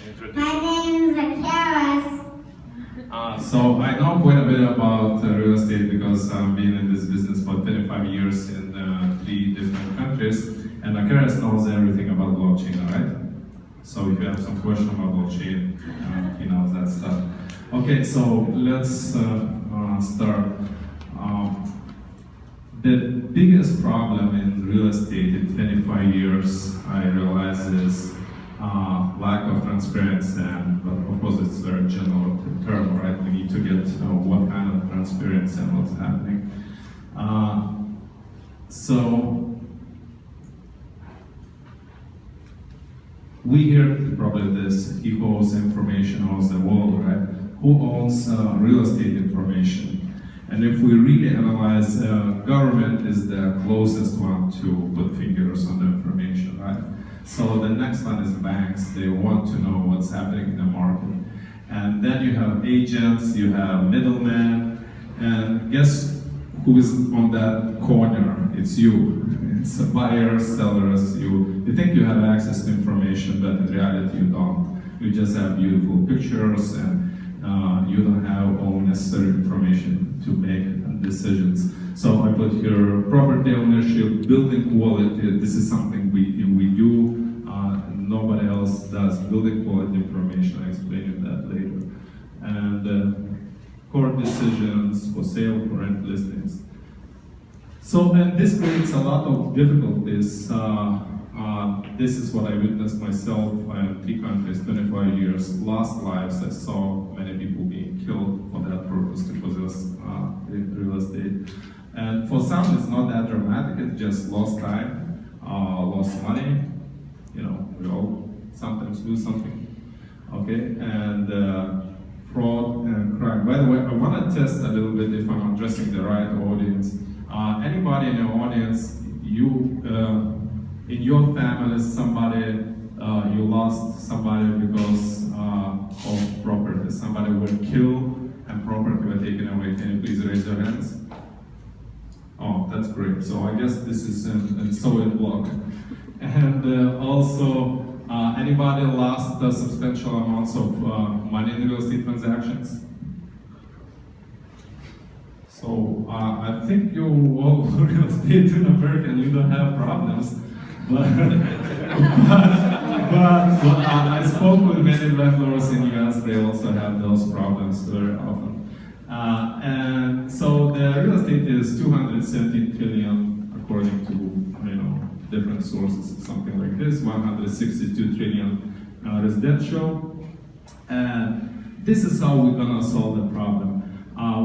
My name is Akaras. So I know quite a bit about real estate because I've been in this business for 25 years in 3 different countries, and Akaras knows everything about blockchain, alright? So if you have some question about blockchain, he knows that stuff. Okay, so let's start. The biggest problem in real estate in 25 years, I realize, is lack of transparency, but of course it's a very general term, right? We need to get what kind of transparency and what's happening. So we hear probably this: who owns information owns the world, right? Who owns real estate information? And if we really analyze, government is the closest one to put fingers on the information, right? So the next one is banks. They want to know what's happening in the market. And then you have agents, you have middlemen, and guess who is on that corner? It's you. It's buyers, sellers. You think you have access to information, but in reality you don't. You just have beautiful pictures, and you don't have all necessary information to make decisions. So I put here property ownership, building quality. This is something we do. Nobody else does. Building quality information. I'll explain you that later. And court decisions for sale, for rent listings. So, and this creates a lot of difficulties. This is what I witnessed myself in 3 countries, 25 years, lost lives. I saw many people being killed for that purpose to possess real estate. And for some, it's not that dramatic, it's just lost time, lost money. You know, we all sometimes do something, okay? And fraud and crime. By the way, I want to test a little bit if I'm addressing the right audience. Anybody in the audience, in your family, somebody, you lost somebody because of property. Somebody were killed and property were taken away. Can you please raise your hands? Oh, that's great. So I guess this is in solid block. And also, anybody lost substantial amounts of money in real estate transactions? So I think you all real estate in America and you don't have problems. But I spoke with many landlords in US, they also have those problems very often. And so the real estate is 217 trillion according to different sources, something like this, 162 trillion residential. And this is how we're gonna solve the problem.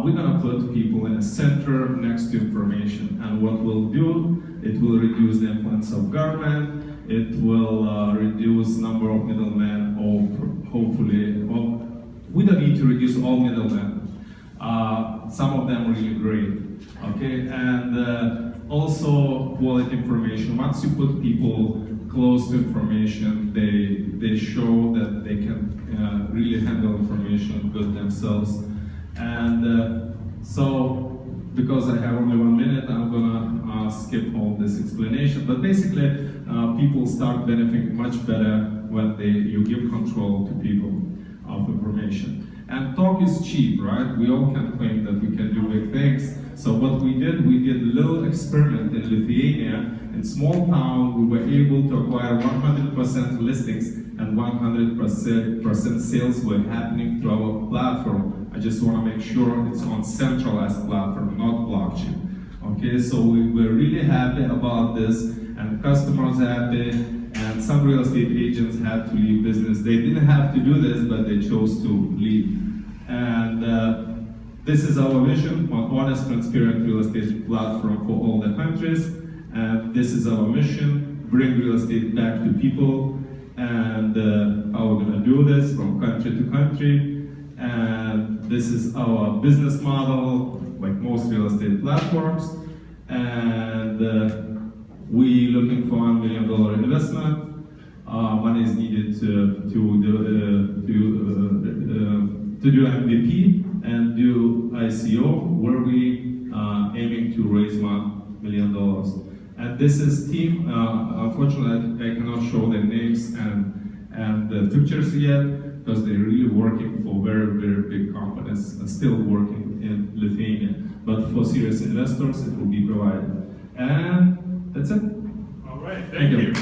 We're gonna put people in a center next to information, and what we'll do, it will reduce the influence of government, it will reduce number of middlemen, or hopefully, well, we don't need to reduce all middlemen. Some of them are really great, okay? And also quality information. Once you put people close to information, they show that they can really handle information good themselves. And so, because I have only 1 minute, I'm gonna skip all this explanation. But basically, people start benefiting much better when you give control to people of information. And talk is cheap, right? We all can claim that we can do big things. So what we did a little experiment in Lithuania. In small town, we were able to acquire 100% listings and 100% sales were happening through our platform. I just want to make sure it's on centralized platform, not blockchain. Okay, so we were really happy about this, and customers happy, and some real estate agents had to leave business. They didn't have to do this, but they chose to leave. And this is our vision, an honest, transparent real estate platform for all the countries. And this is our mission, bring real estate back to people. And how we're gonna do this from country to country. And this is our business model, like most real estate platforms. And we looking for $1 million investment. Money is needed to do MVP and do ICO, where we aiming to raise $1 million. And this is team. Unfortunately, I cannot show their names and the features yet, because they're really working for very, very big companies, still working in Lithuania. But for serious investors, it will be provided. And that's it. All right, thank you.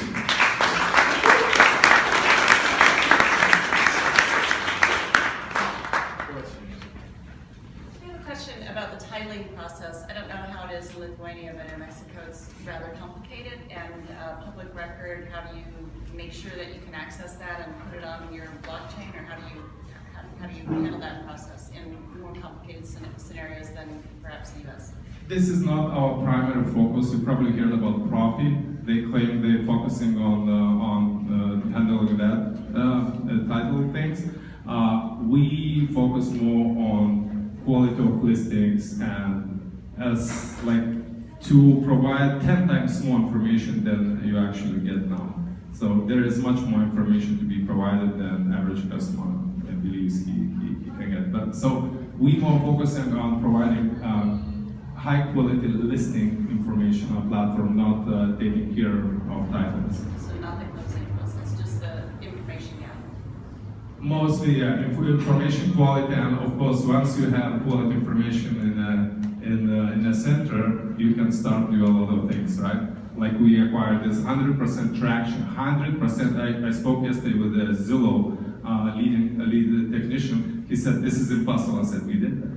I have a question about the titling process. I don't know how it is in Lithuania, but in Mexico it's rather complicated. And public record, how do you make sure that you can access that and put it on your blockchain, or how do you handle that process in more complicated scenarios than perhaps the US? This is not our primary focus. You probably heard about Profi. They claim they're focusing on handling that titling things. We focus more on quality of listings and as like to provide 10 times more information than you actually get now. So there is much more information to be provided than average customer believes he can get. But so we more focusing on providing high quality listing information on platform, not taking care of titles. So not the closing process, just the information gap. Mostly, yeah, information quality, and of course, once you have quality information in a center, you can start doing a lot of things, right? Like we acquired this 100% traction, 100%. I spoke yesterday with a Zillow lead technician. He said this is impossible. I said we did that.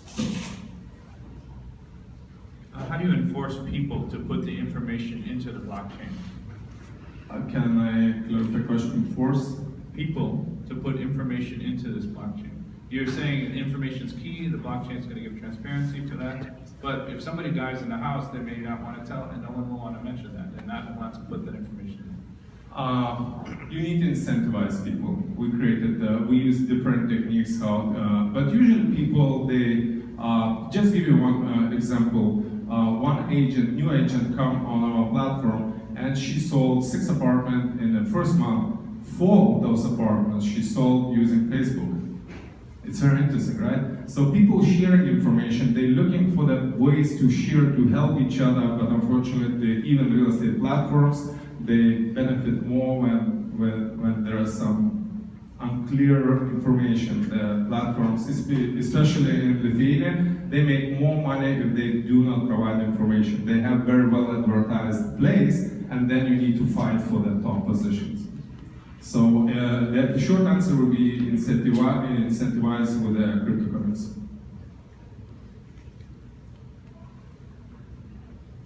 So. How do you enforce people to put the information into the blockchain? Can I clarify the question? Force people to put information into this blockchain. You're saying information is key, the blockchain is going to give transparency to that, but if somebody dies in the house, they may not want to tell, and no one will want to mention that, and not want to put that information in. You need to incentivize people. We created, we use different techniques, but usually people, they, just give you one example, one agent, new agent come on our platform, and she sold 6 apartments in the first month. 4 of those apartments she sold using Facebook. It's very interesting, right? So people share information, they're looking for the ways to share, to help each other, but unfortunately, even real estate platforms, they benefit more when there is some unclear information. The platforms, especially in Lithuania, they make more money if they do not provide information. They have very well advertised place, and then you need to fight for the top positions. So the short answer would be incentivize with the cryptocurrency.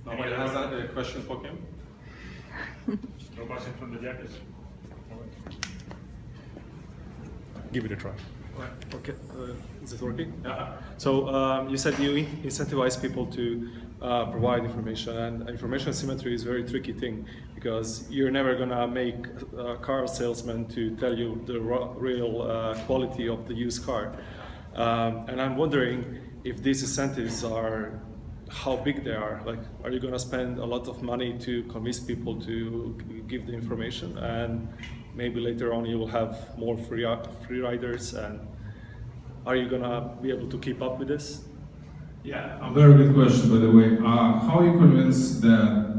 Nobody has a question for Kim? No question from the judges? Give it a try. Okay, is it working? So you said you incentivize people to provide information, and information asymmetry is a very tricky thing because you're never gonna make a car salesman to tell you the real quality of the used car. And I'm wondering if these incentives are, how big they are. Like, are you gonna spend a lot of money to convince people to give the information, and maybe later on you will have more free riders, and are you gonna be able to keep up with this? Yeah, a very good question, by the way. How you convince the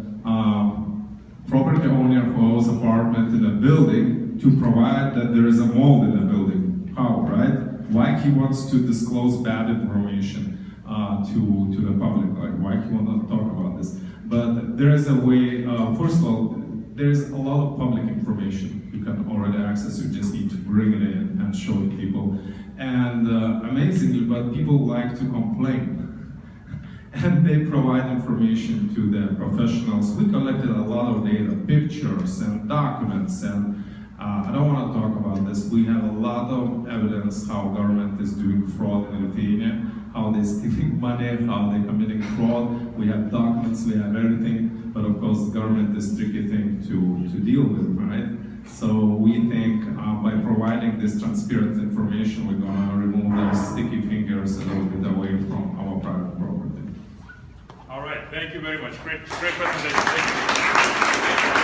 property owner who owns apartment in a building to provide that there is a mold in the building? How, right? Why he wants to disclose bad information to the public? Like, why he wants to talk about this? But there is a way. First of all, there is a lot of public information you can already access. You just need to bring it in and show it people. And amazingly, but people like to complain. And they provide information to the professionals. We collected a lot of data, pictures and documents, and I don't want to talk about this. We have a lot of evidence how government is doing fraud in Lithuania, how they're stealing money, how they're committing fraud. We have documents, we have everything, but of course government is a tricky thing to deal with, right? So we think by providing this transparent information, we're going to remove those sticky fingers a little bit away from our private property. All right, thank you very much. Great presentation. Thank you.